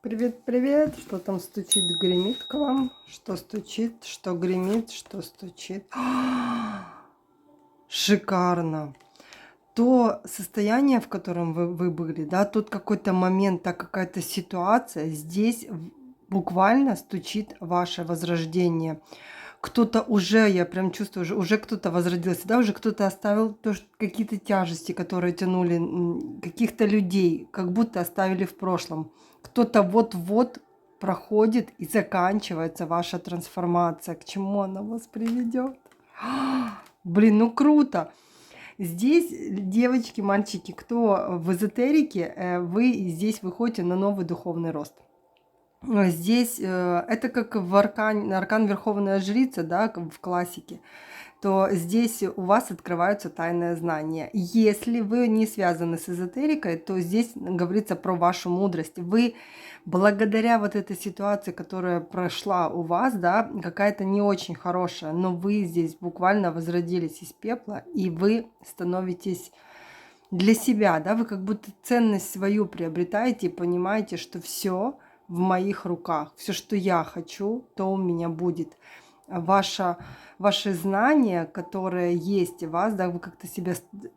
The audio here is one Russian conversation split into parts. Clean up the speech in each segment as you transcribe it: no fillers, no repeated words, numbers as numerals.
Привет, привет! Что там стучит, гремит к вам? Что стучит, что гремит, что стучит? Шикарно! То состояние, в котором вы были, да, тут какой-то момент, так какая-то ситуация, здесь буквально стучит ваше возрождение. Кто-то уже, я прям чувствую, уже кто-то возродился, да, уже кто-то оставил то, какие-то тяжести, которые тянули каких-то людей, как будто оставили в прошлом. Кто-то вот-вот проходит и заканчивается ваша трансформация. К чему она вас приведет? Блин, ну круто! Здесь, девочки, мальчики, кто в эзотерике, вы здесь выходите на новый духовный рост. Здесь это как в аркан Верховная Жрица, да, в классике, то здесь у вас открываются тайные знания. Если вы не связаны с эзотерикой, то здесь говорится про вашу мудрость. Вы благодаря вот этой ситуации, которая прошла у вас, да, какая-то не очень хорошая, но вы здесь буквально возродились из пепла, и вы становитесь для себя, да, вы как будто ценность свою приобретаете и понимаете, что все в моих руках, все, что я хочу, то у меня будет. Ваши знания, которые есть у вас, да, вы как-то себя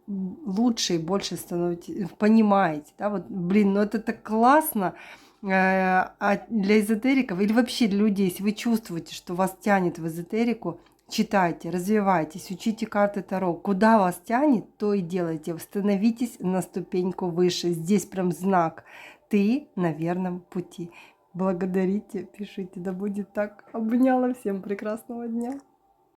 лучше и больше становитесь, понимаете, да, вот, блин, ну это так классно. А для эзотериков или вообще для людей, если вы чувствуете, что вас тянет в эзотерику, читайте, развивайтесь, учите карты Таро. Куда вас тянет, то и делайте. Становитесь на ступеньку выше. Здесь прям знак. Ты на верном пути. Благодарите, пишите, да будет так. Обняла, всем прекрасного дня.